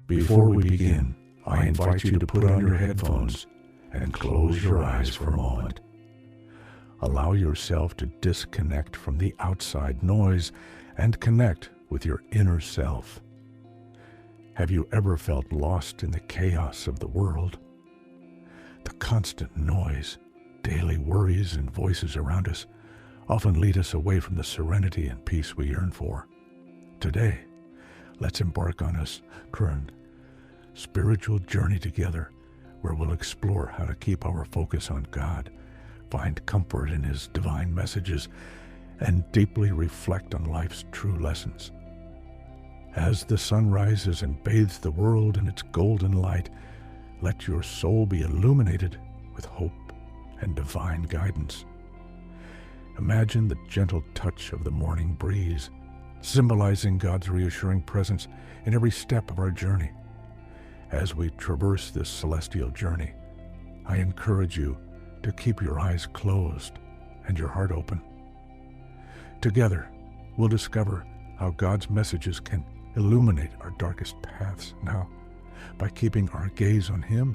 Before we begin, I invite you to put on your headphones and close your eyes for a moment. Allow yourself to disconnect from the outside noise and connect with your inner self. Have you ever felt lost in the chaos of the world? The constant noise, daily worries, and voices around us often lead us away from the serenity and peace we yearn for. Today, let's embark on a current spiritual journey together where we'll explore how to keep our focus on God, find comfort in His divine messages, and deeply reflect on life's true lessons. As the sun rises and bathes the world in its golden light, let your soul be illuminated with hope and divine guidance. Imagine the gentle touch of the morning breeze, symbolizing God's reassuring presence in every step of our journey. As we traverse this celestial journey, I encourage you to keep your eyes closed and your heart open. Together, we'll discover how God's messages can illuminate our darkest paths. Now, by keeping our gaze on Him,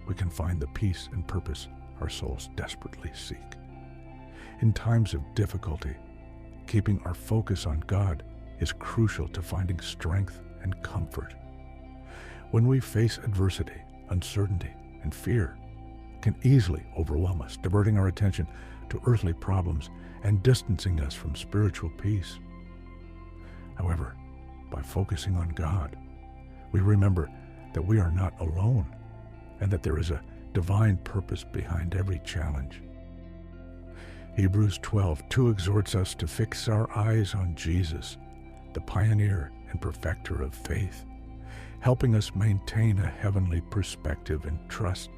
we can find the peace and purpose our souls desperately seek. In times of difficulty, keeping our focus on God is crucial to finding strength and comfort. When we face adversity, uncertainty, and fear, it can easily overwhelm us, diverting our attention to earthly problems and distancing us from spiritual peace. However, by focusing on God, we remember that we are not alone and that there is a divine purpose behind every challenge. Hebrews 12:2 exhorts us to fix our eyes on Jesus, the pioneer and perfecter of faith, helping us maintain a heavenly perspective and trust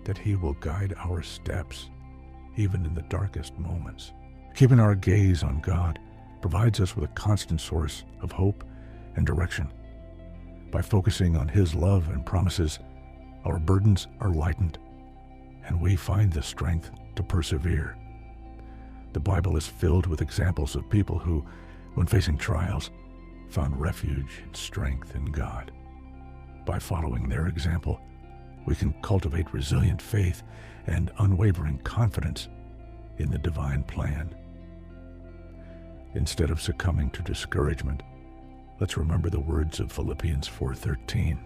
that He will guide our steps, even in the darkest moments. Keeping our gaze on God provides us with a constant source of hope and direction. By focusing on His love and promises, our burdens are lightened, and we find the strength to persevere. The Bible is filled with examples of people who, when facing trials, found refuge and strength in God. By following their example, we can cultivate resilient faith and unwavering confidence in the divine plan. Instead of succumbing to discouragement, let's remember the words of Philippians 4:13.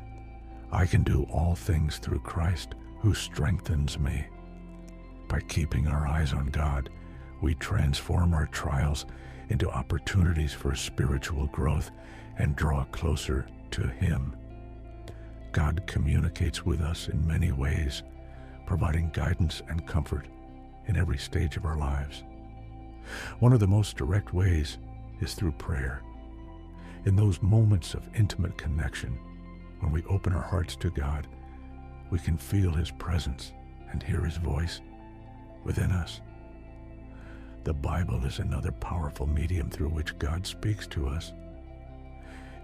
I can do all things through Christ who strengthens me. By keeping our eyes on God, we transform our trials into opportunities for spiritual growth and draw closer to Him. God communicates with us in many ways, providing guidance and comfort in every stage of our lives. One of the most direct ways is through prayer. In those moments of intimate connection, when we open our hearts to God, we can feel His presence and hear His voice within us. The Bible is another powerful medium through which God speaks to us.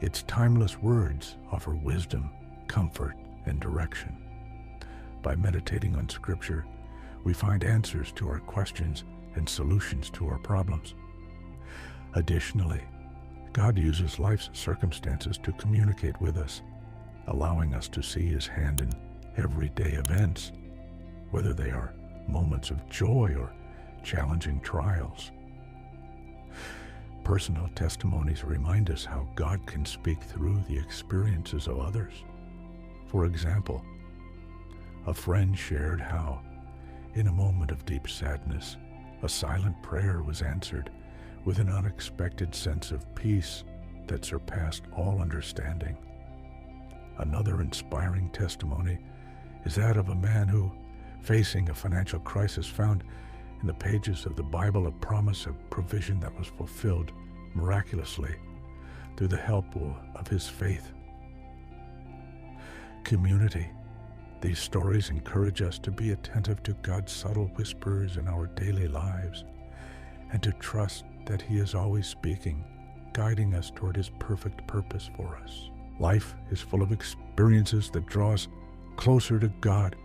Its timeless words offer wisdom, comfort, and direction. By meditating on Scripture, we find answers to our questions and solutions to our problems. Additionally, God uses life's circumstances to communicate with us, allowing us to see His hand in everyday events, whether they are moments of joy or challenging trials. Personal testimonies remind us how God can speak through the experiences of others. For example, a friend shared how, in a moment of deep sadness, a silent prayer was answered with an unexpected sense of peace that surpassed all understanding. Another inspiring testimony is that of a man who, facing a financial crisis, found in the pages of the Bible a promise of provision that was fulfilled miraculously through the help of his faith. Community. These stories encourage us to be attentive to God's subtle whispers in our daily lives and to trust that He is always speaking, guiding us toward His perfect purpose for us. Life is full of experiences that draw us closer to God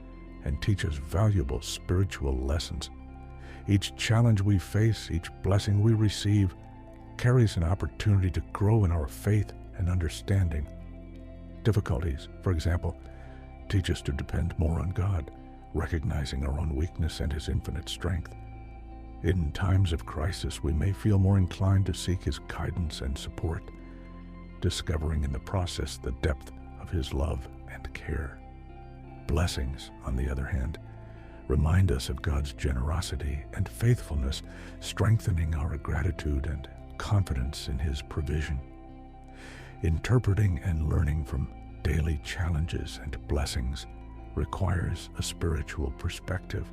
and teach us valuable spiritual lessons. Each challenge we face, each blessing we receive, carries an opportunity to grow in our faith and understanding. difficulties, for example, teach us to depend more on God, recognizing our own weakness and His infinite strength. In times of crisis, we may feel more inclined to seek His guidance and support, discovering in the process the depth of His love and care. Blessings, on the other hand, remind us of God's generosity and faithfulness, strengthening our gratitude and confidence in His provision. Interpreting and learning from daily challenges and blessings requires a spiritual perspective.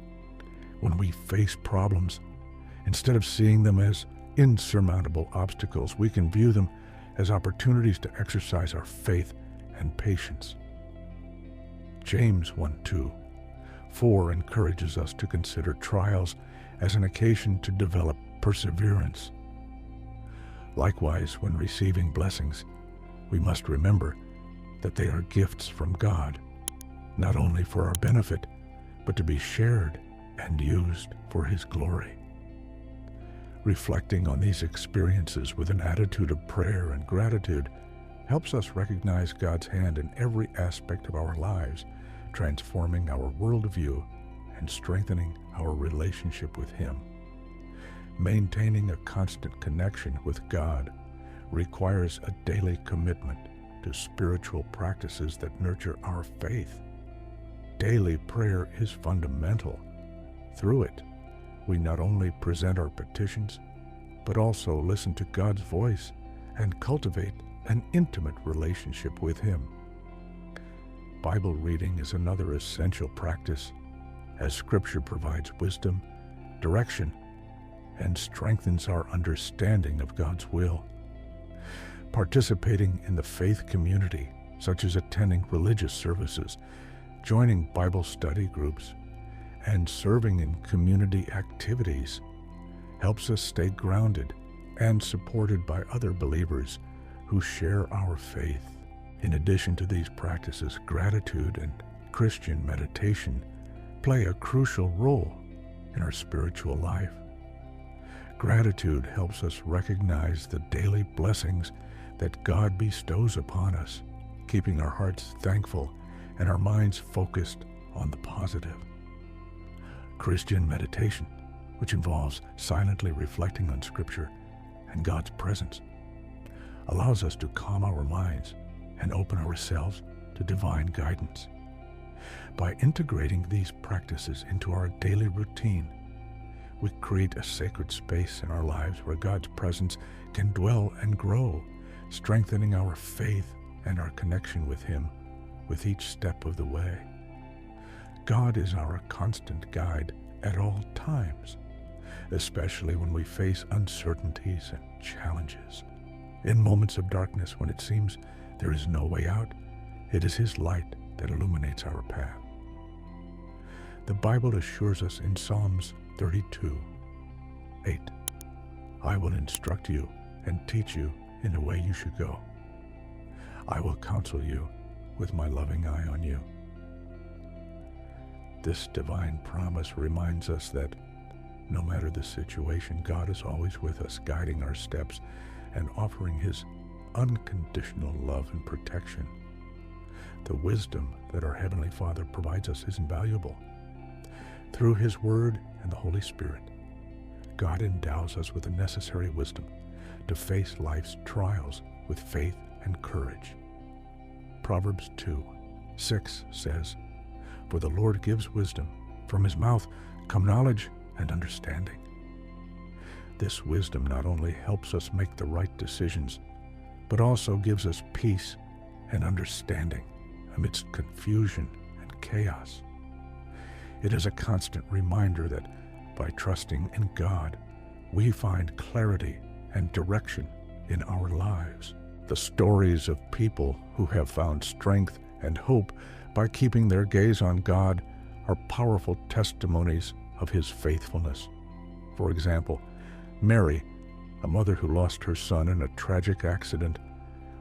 When we face problems, instead of seeing them as insurmountable obstacles, we can view them as opportunities to exercise our faith and patience. James 1:2-4 encourages us to consider trials as an occasion to develop perseverance. Likewise, when receiving blessings, we must remember that they are gifts from God, not only for our benefit, but to be shared and used for His glory. Reflecting on these experiences with an attitude of prayer and gratitude helps us recognize God's hand in every aspect of our lives, transforming our worldview and strengthening our relationship with Him. Maintaining a constant connection with God requires a daily commitment to spiritual practices that nurture our faith. Daily prayer is fundamental. Through it, we not only present our petitions, but also listen to God's voice and cultivate an intimate relationship with Him. Bible reading is another essential practice, as Scripture provides wisdom, direction, and strengthens our understanding of God's will. Participating in the faith community, such as attending religious services, joining Bible study groups, and serving in community activities, helps us stay grounded and supported by other believers who share our faith. In addition to these practices, gratitude and Christian meditation play a crucial role in our spiritual life. Gratitude helps us recognize the daily blessings that God bestows upon us, keeping our hearts thankful and our minds focused on the positive. Christian meditation, which involves silently reflecting on Scripture and God's presence, allows us to calm our minds and open ourselves to divine guidance. By integrating these practices into our daily routine, we create a sacred space in our lives where God's presence can dwell and grow, strengthening our faith and our connection with Him with each step of the way. God is our constant guide at all times, especially when we face uncertainties and challenges. In moments of darkness, when it seems there is no way out, it is His light that illuminates our path. The Bible assures us in Psalms 32:8, "I will instruct you and teach you in the way you should go. I will counsel you with my loving eye on you." This divine promise reminds us that no matter the situation, God is always with us, guiding our steps and offering His unconditional love and protection. The wisdom that our Heavenly Father provides us is invaluable. Through His Word and the Holy Spirit, God endows us with the necessary wisdom to face life's trials with faith and courage. Proverbs 2:6 says, "For the Lord gives wisdom, from His mouth come knowledge and understanding." This wisdom not only helps us make the right decisions, but also gives us peace and understanding amidst confusion and chaos. It is a constant reminder that by trusting in God, we find clarity and direction in our lives. The stories of people who have found strength and hope by keeping their gaze on God are powerful testimonies of His faithfulness. For example, Mary, a mother who lost her son in a tragic accident,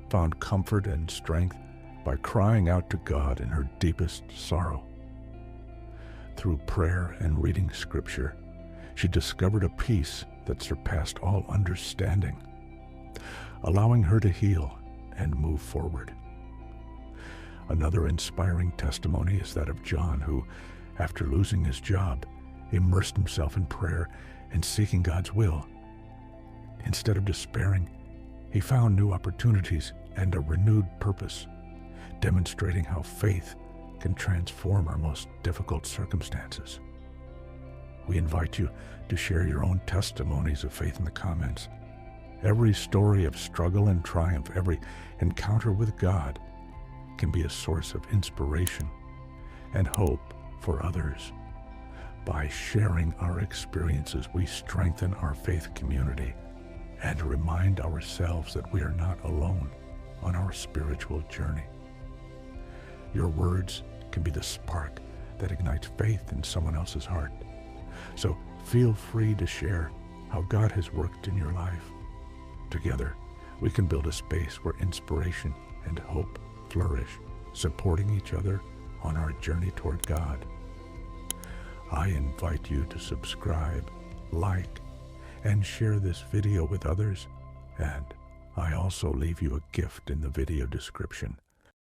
found comfort and strength by crying out to God in her deepest sorrow. Through prayer and reading Scripture, she discovered a peace that surpassed all understanding, allowing her to heal and move forward. Another inspiring testimony is that of John, who, after losing his job, immersed himself in prayer and seeking God's will. Instead of despairing, he found new opportunities and a renewed purpose, demonstrating how faith can transform our most difficult circumstances. We invite you to share your own testimonies of faith in the comments. Every story of struggle and triumph, every encounter with God, can be a source of inspiration and hope for others. By sharing our experiences, we strengthen our faith community and remind ourselves that we are not alone on our spiritual journey. Your words can be the spark that ignites faith in someone else's heart. So feel free to share how God has worked in your life. Together, we can build a space where inspiration and hope flourish, supporting each other on our journey toward God. I invite you to subscribe, like, and share this video with others, and I also leave you a gift in the video description